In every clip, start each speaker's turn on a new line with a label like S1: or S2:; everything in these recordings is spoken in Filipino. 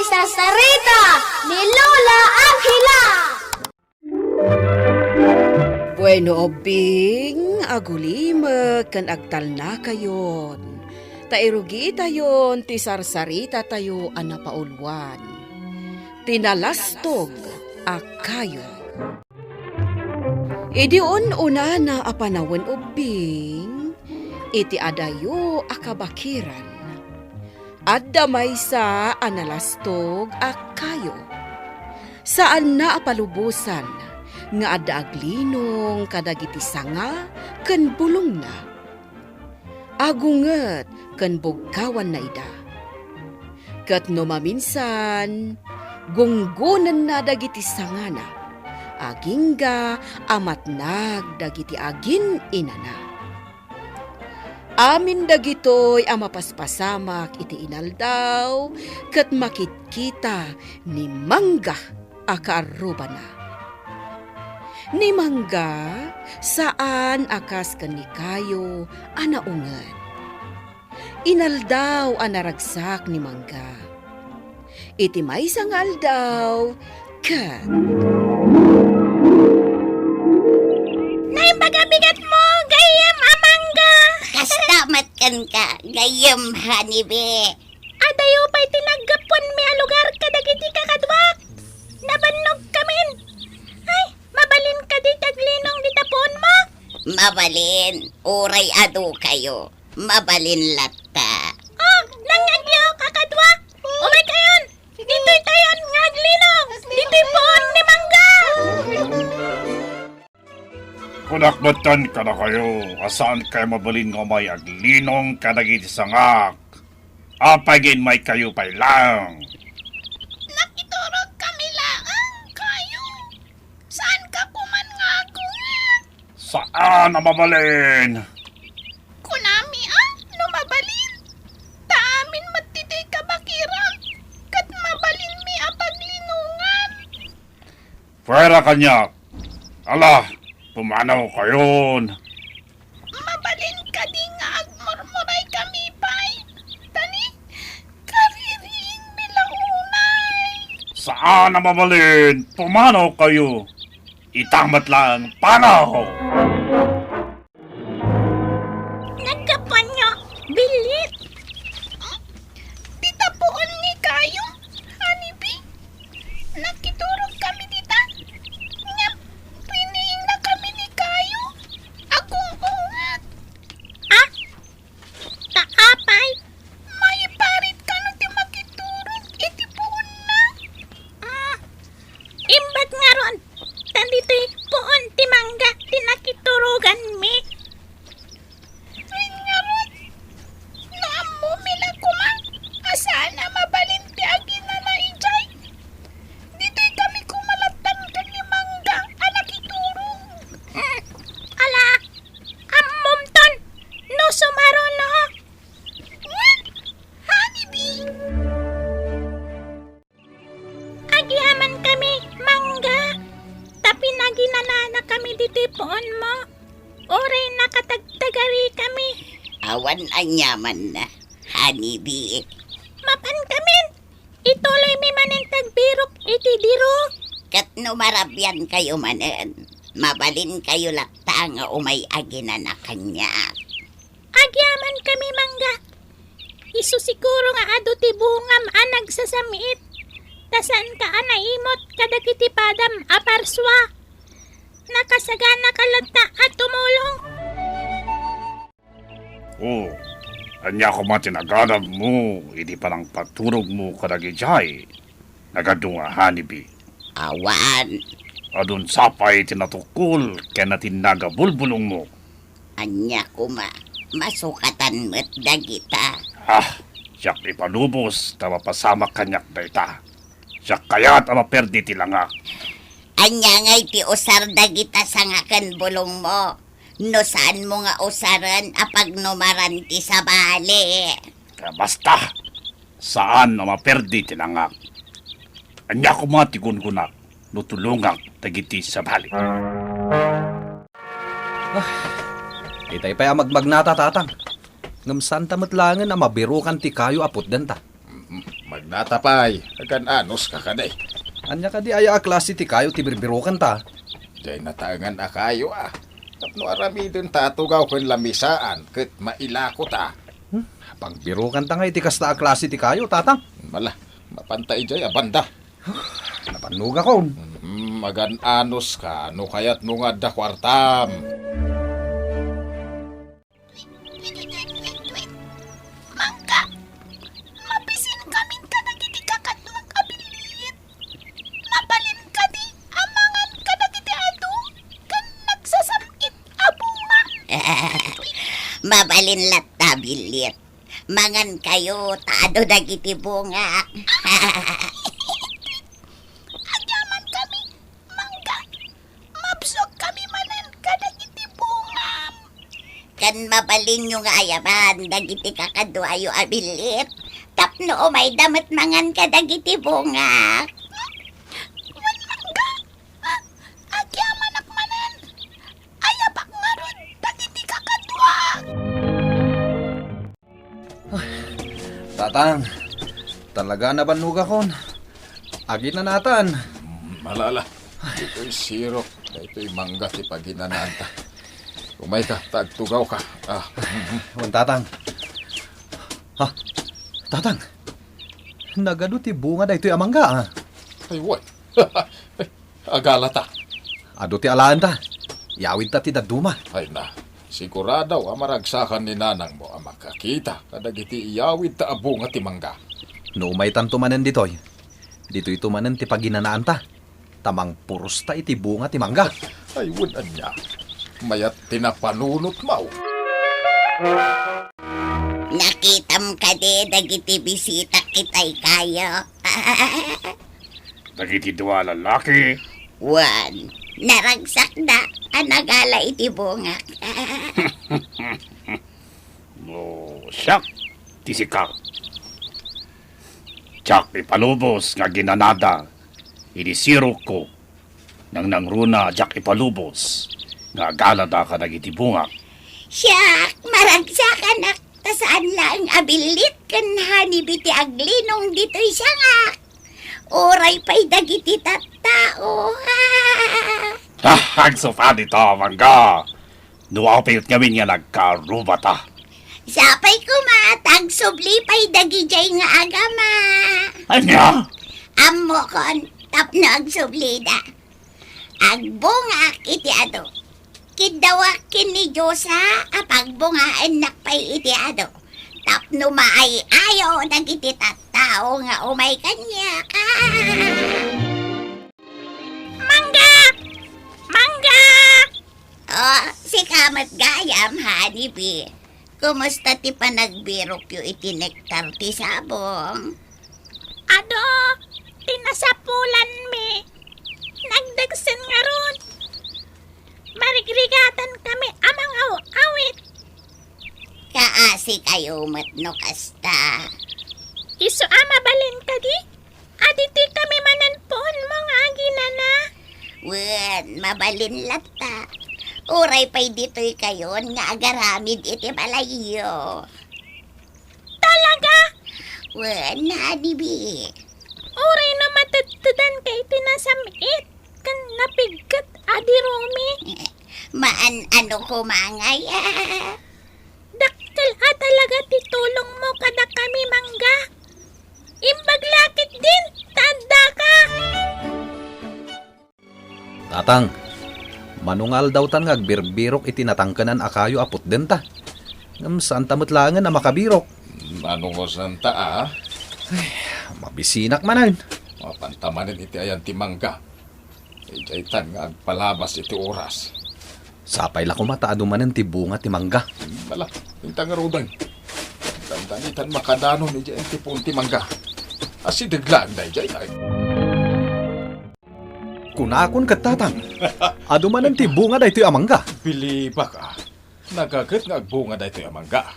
S1: Sarsarita ni Lola Angela.
S2: Bueno, Bing, agulima kan agtal na kayon. Tairugi tayon ti sarsarita tayo anapaulwan. Tinalastog akayo. Idion una na apanawan o Bing, iti adayo akabakiran. Adda may sa analastog akayo. Saan na apalubusan nga adda aglinong kadagiti sanga ken bulong na. Agunget ken bugkawan na ida. Ket no maminsan gunggunan na dagiti sanga na. Agingga amatnag dagiti agin inana. Amin dagitoy amapaspasamak iti inaldaw ket makitkita ni Mangga akaaruba na. Ni Mangga, saan akas kanikayo anaungan. Inaldaw anaragsak ni Mangga. Iti may sangal daw, kat.
S1: Naimagabigat mo, gayam amangga.
S3: Kastamat kan ka, gayam hanibe.
S1: Adayo pa'y tinagapon mi a lugar kadagiti kakadwak. Nabannog kamin. Ay, mabalin ka di taglinong di tapon mo.
S3: Mabalin, uray ado kayo. Mabalin latta.
S1: Oh, nangagyo kakadwak. Umay kayon. Dito'y tayon ngaglinong. Dito'y poon ni Mangga.
S4: Kunakbatan ka na kayo, asaan kayo mabalin nga may aglinong kadagiti sangak. Apagin may kayo pay lang.
S1: Nakiturog kami laang kayo. Saan ka kuman nga agungan?
S4: Saan na mabalin?
S1: Kunami lumabalin. Taamin matitay kabakiran. Kat mabalin mi apaglinungan.
S4: Pwera kanya. Ala, pumanaw kayon.
S1: Mabalin ka di nga agmurmuray kami pay. Tani, kariring bilaunay.
S4: Saan na mabalin? Pumanaw kayo. Itamat lang, panaw.
S1: Nagkapanyo, bilit. Tita poon ni kayo, hanibi. Nakiturog kami dita. Nga, piniing na kami ni kayo. Akong ungat. Ah? Taapay? May parit ka no ti makiturog. Iti poon na. Imbat nga ron. Tandito'y poon ti Mangga. Tinakiturugan mi. Ay nga ron. Naammo mila kuma. Asana mabalin ti agin na naijay. Dito'y kami kumalaptan ka ni Mangga. Anak iturong. Ala, ammom ton. No sumaro no. What? Hanibi. Agyaman kami, Mangga. Tapi naginalana kami dito'y poon mo. Oray nakatagtagari kami.
S3: Awan anyaman na, hanibi.
S1: Mapan kamin. Ituloy mi manin tagbirok iti diro.
S3: Kat no marabyan kayo manen. Mabalin kayo lakta nga umay agina na kanya.
S1: Agyaman kami, Mangga. Isu siguro nga ado ti bungam anag sasamiit. Tasan ka anaimot kadagiti padam aparswa. Nakasagana kalata at tumulong.
S4: Oh, anya ko matinaganag mo, hindi pa lang paturog mo kadagijay. Nagadunga hanibi.
S3: Awan,
S4: Adun sapay tinatukul, kaya natin nagabulbulong mo.
S3: anya kuma. Masukatan mo't dagita.
S4: Siyak ipalubos, na mapasamak kanyak na ita. Siyak kaya't amaperdi tilangak.
S3: Anya ngay ti usar dagita sangakan bulong mo. No saan mo nga usaran apag numaran ti sa bali.
S4: Kaya basta, saan na maperdi tilangak. Anya ko mga tigun-gunak, nutulungak tagiti sa bali.
S5: Itay pa magmagnata tatang. Ngam santa matlangan na mabirukan ti kayo apot danta.
S6: Natapay, agan anos ka kaday.
S5: Anya ka di aya a klase ti kayo ti birbirokan ta.
S6: Diyay natangan akayo Tapno arami dun tatugaw kon lamisaan, ket mailako ta.
S5: Pagbirokan ta nga iti kasta a klase ti kayo, tatang.
S6: Mala, mapantay jay abanda.
S5: Napanuga kon.
S6: Magan anos ka, no kayat no nga da kwartam.
S1: Mangga, mabisin kaming ka nagiti kakadwang abilit. Mabalin ka di, amangan ka nagiti ado, kan nagsasamit abunga.
S3: Mabalin lat tabilit. Mangan kayo, taado dagiti bunga.
S1: Agyaman kami, mangga. Mabsog kami manan ka nagiti bunga.
S3: Kan mabalin nyo nga ayaman, dagiti kakadwayo abilit. Tapno umay damat mangan ka dagiti bunga.
S1: Mangga, agyaman akmanan. Ayapak nga ron, dagiti kakadwa.
S5: Tatang, talaga na banuga kon. Agit na natan.
S6: Malala, ito'y sirok, ito'y mangga ti paginananta. Umay ka, tagtugaw ka.
S5: Wan tatang. Ha? Tatang. Nagado ti bunga da ito'y amangga.
S6: Ay, what? Agala ta.
S5: Ado ti alaan ta. Yawid ta ti daduma.
S6: Ay na, siguradaw amaragsakan ni nanang mo ang makakita kadagiti iyawid ta abong at timangga.
S5: No may tanto manen ditoy. Dito ito manen ti paginanaan ta. Tamang puros ta iti bunga ti mangga.
S6: Ay, wunan niya. Mayat tinapanunot mo.
S3: Nakitam ka di, dagiti bisita kitay kayo.
S4: Dagiti dua lalaki.
S3: Wan, naragsak na, anagala iti bunga.
S4: Siyak, tisikak. Tsak ipalubos nga ginanada. Inisirok ko. Nang nangruna jak ipalubos. Nga galada ka dagiti bunga.
S3: Siyak, maragsak anak, tasaan lang abilit kan hanibiti aglinong dito'y sangak. Oray pa'y dagiti tattao.
S4: Agsofa dito, mangga. Nuwapit kami nga nagkarubata.
S3: Sapay kumatag, subli pa'y dagijay nga agama.
S4: Anya?
S3: Amo kon, tapno agsubli da. Agbunga iti ado. Kidawak kini Diyosa, apagbungaan nakpay iti ado. Tapno maay ayo dagiti tattao nga umay kanya ka.
S1: Mangga! Mangga!
S3: Oh, si Kamat Gayam, hanibi. Kumusta ti panagbirok yu iti nektar ti sabong?
S1: Ado, tinasapulan mi. Nagdagsen nga ron. Marigrigatan kami amang awit.
S3: Kaasi kayo matno kasta.
S1: Iso mabalin ka di? Aditi kami mananpon mga aginana.
S3: Wen, mabalin lata. Uray pa'y dito'y kayon nga agaramid iti balayo.
S1: Talaga?
S3: Wen, hanibi.
S1: Uray na matatudan kay tinasamit. Kan napigat adi Romy.
S3: Maan ano kumangay
S1: Daktil talaga titulong mo kada kami mangga. Imbaglakit din, tanda ka.
S5: Tatang, manungal daw tan ngagbirbirok iti natangkanan akayo apot den ta. Ngam saan tamatlangan na makabirok.
S6: Anong osanta
S5: Mabisinak manan.
S6: Mapantamanin iti ayan timangga. Ijaytan nga agpalabas iti oras.
S5: Sapay la kumataado manen ti bunga ti mangga.
S6: Bala, intang rodan. Tandanitan makadanon iti ayan tipon timangga. Asi deglaan na ijay ay.
S5: Kunakon kat tatang. Ado manen ti bunga da ito'y amangga.
S6: Biliba ka. Nagagat nga agbunga da ito yung mangga.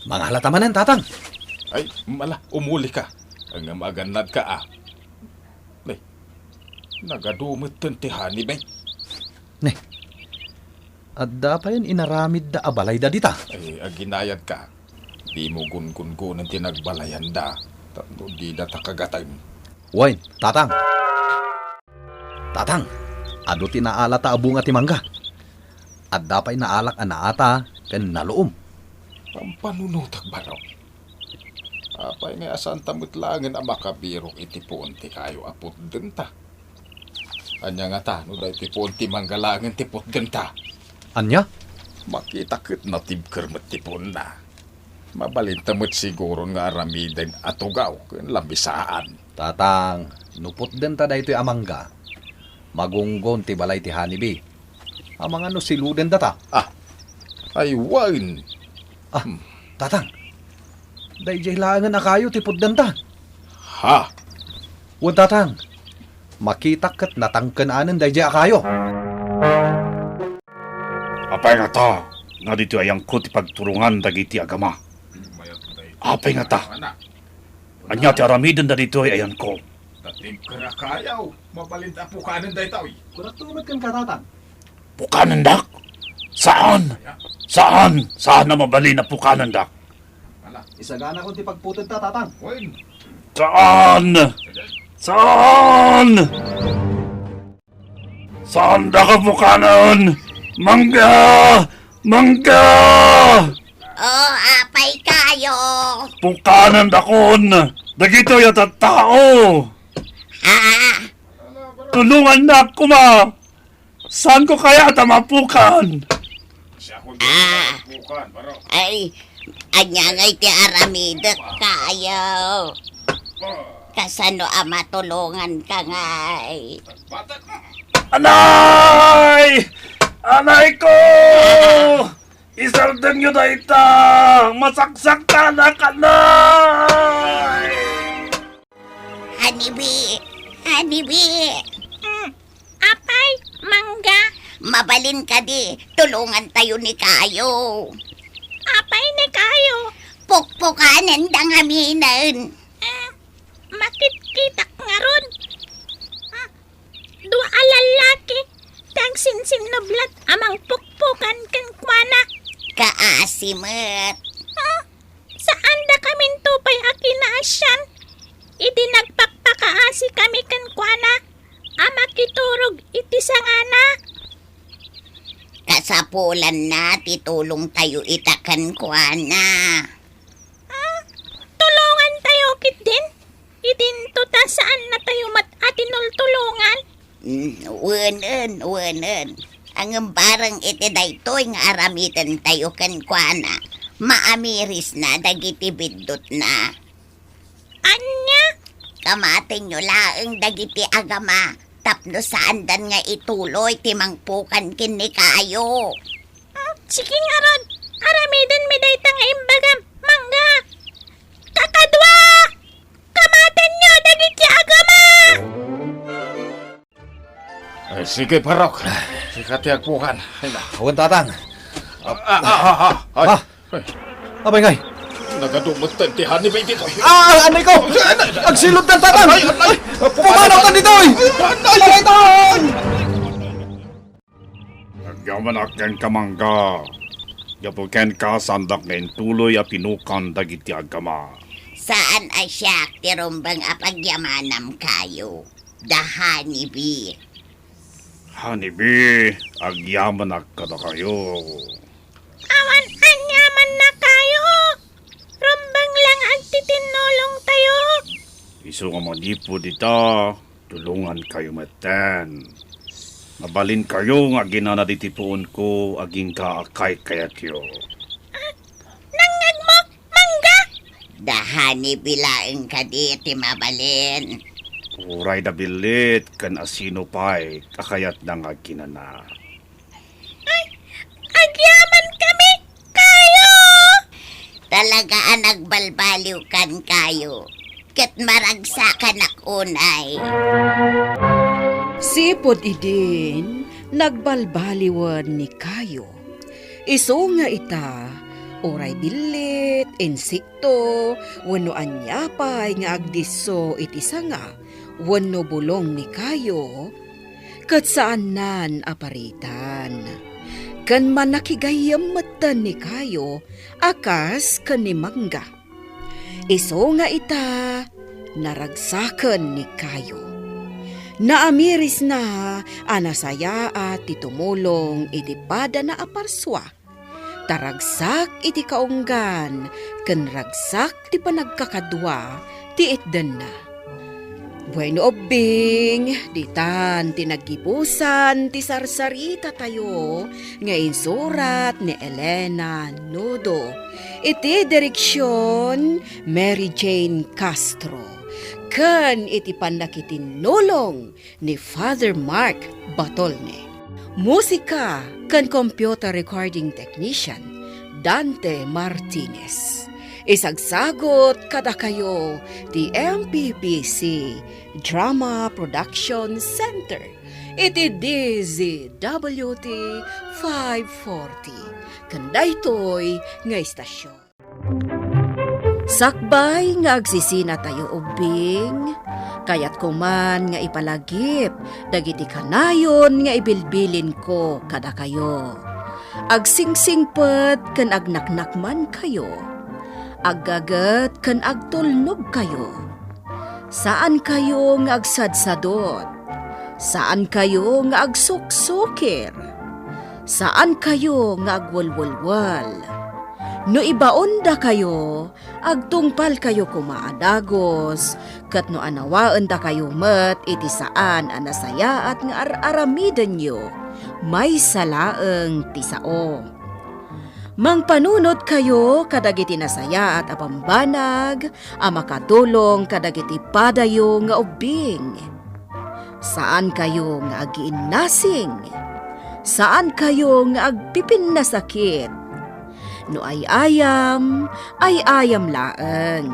S5: Mga halata manen tatang.
S6: Ay, mala, umuli ka. Ang maganad ka Nay, nagadumit tentihani ba?
S5: Ne, adda pa yan inaramid da abalay da dita.
S6: Ay, aginayad ka. Di mo gun-gun-gunan tinagbalayan da. Tapno di na takagatay mo.
S5: Wain, tatang. Tatang, ado tinaala ta abunga ti mangga. At dapay naalak anaata ken naluom.
S6: Ang panunutag baraw. Apay nga asan tamutlangan ang makabirok iti punti kayo apot denta. Anya nga ta, no da iti punti manggalangan ti put denta.
S5: Anya?
S6: Makita kit na tibkermet ti pun na. Mabalin tamut siguro nga aramiden at ugaw kung lambisaan.
S5: Tatang, nupot din ta daytoy amangga. Magunggon ti balay ti hanibi. Amang ano siluden data.
S6: Ay wine.
S5: Tatang, dayjay langan na kayo ti puddan ta.
S6: Ha?
S5: Wan tatang, makita kat natangkanaanan dayjay kayo.
S4: Apay nga ta, nga dito ayang ko ti pagturungan dagiti agama. Apay nga ta, anya ti aramiden da dito ayan ko.
S6: Tatib karakayaw. Mabalin ta pukanan day tao.
S5: Kuratumat kan katatang.
S4: Pukanan dak? Saan? Saan na mabali na pukanan dak?
S5: Isagana ko ti pagputod ta tatang.
S6: Wine.
S4: Saan? Saan da ka pukanan? Mangga!
S3: Oh, apay kayo.
S4: Pukanan dakon! Dagito yata tao!
S3: Ha?
S4: Tulungan na ako ma! Saan ko kaya tamapukan?
S3: Ay, anya ngay ti aramida kayo. Kasano matulungan ka ngay.
S4: Anay! Anay ko! Isaldan nyo na ita! Masaksak ka na kanay!
S3: Hanibi.
S1: Apay, mangga.
S3: Mabalin ka di. Tulungan tayo ni kayo.
S1: Apay ni kayo.
S3: Pukpukanan dang haminan.
S1: Makit-kitak nga ron. Dua alalaki. Tang sinsin na blat amang pukpukan kan kwana.
S3: Kaasimet.
S1: Saan da kamin tupay akinasyan? Iti nagpakpakaasi kami kan kwana. Ama kiturog iti sangana.
S3: Kasapulan na titulong tayo itakan kuana.
S1: Tulungan tayo kit din. Idin to ta saan na tayo atinol tulungan.
S3: Wenen. Ang barang iti daytoy nga aramitan tayo kan kuana. Maamiris na dagiti bidot na.
S1: Anya?
S3: Kamatin nyo laeng dagiti agama. Tapno saan dan nga ituloy timangpukan kini kayo.
S1: Sige nga ron. Aramidan mi day nga imbagam. Mangga. Kakadwa! Kamaten nyo dagiti agama!
S6: Ay, sige parok. Sikati agpukan. Ay na.
S5: Wan tatang.
S6: Ay.
S5: Abay ngay.
S6: Nagadumutan ti Hanibi dito.
S5: Anay ko! Agsilot ng tatang! Pumanaw ka dito! Pumanaw!
S4: Agyaman aken kamangga. Yapuken ka sandak ngayon tuloy a pinukan dagiti agama.
S3: Saan asyak tirumbang apagyamanam kayo? Hanibi.
S4: Hanibi, agyaman akada kayo.
S1: Awan anyaman na kayo. Rumbang lang agtitinulong tayo.
S4: Iso nga manipo dita, tulungan kayo meten. Mabalin kayo nga ginanaditipuon ko aging kaakay kayatyo.
S1: Nangag mo, mangga.
S3: Hanibi laeng ka di mabalin.
S4: Uray da bilit kan asino pa'y kakayat na nga ginana.
S1: Agyaman kami kayo.
S3: Talaga nagbalbaliw kan kayo. Kat maragsakan akunay.
S2: Sipod idin, nagbalbaliwan ni kayo. Iso nga ita, oray bilit, insikto, wano anyapay nga agdiso iti sanga, wano bulong ni kayo, kat saan nan aparitan. Kan manakigayam matan ni kayo, akas kan ni mangga. Iso nga ita, naragsaken ni kayo. Naamiris na anasaya at titumulong iti pada na aparswa. Taragsak iti kaunggan, ken ragsak ti panagkakadwa ti itden na. Bueno obing, ditan tinagibusan ti sarsarita tayo nga insurat ni Elena Nudo. Iti direksyon Mary Jane Castro. Ken iti pannakitinulong ni Father Mark Batolne. Musika ken computer recording technician Dante Martinez. Isagsagot kada kayo ti MPPC Drama Production Center. Iti DZWT 540. Kandaytoy nga istasyon. Sakbay nga agsisina tayo ubing, kayat kuman nga ipalagip, dagiti kanayon nga ibilbilin ko kada kayo. Agsingsingpet ken agnaknakman kayo, aggagat ken agtulnog kayo. Saan kayo nga agsadsadot? Saan kayo nga agsuksukir? Saan kayo nga agwalwalwal? No ibaon da kayo, agtungpal kayo kumaadagos, kat no anawaan da kayo met iti saan anasaya at nga aramiden nyo, may salaeng tisao. Mangpanunot kayo kadagiti nasaya at apambanag, makatulong kadagiti padayo nga ubing. Saan kayo nga agiinnasing? Saan kayo nga agpipin na sakit? No ay ayam laeng.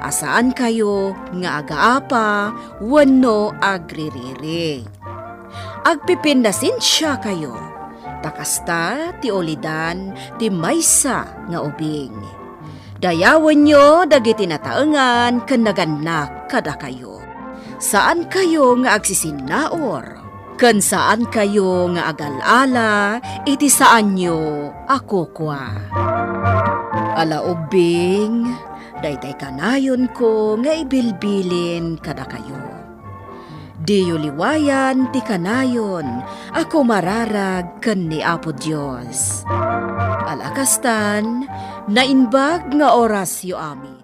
S2: Asaan kayo nga agaapa, wano agririri. Agpipin na sinsya kayo. Takasta ti olidan ti maysa nga ubing. Dayawan nyo dagiti nataengan ken naganak kada kayo. Saan kayo nga agsisinaor? Ken saan kayo nga agalala, iti saan nyo ako kwa. Ala ubing, daytay kanayon ko nga ibilbilin kada kayo. Diyo liwayan ti kanayon, ako mararag ken ni Apo Dios. Alakastan, nainbag nga orasyo amin.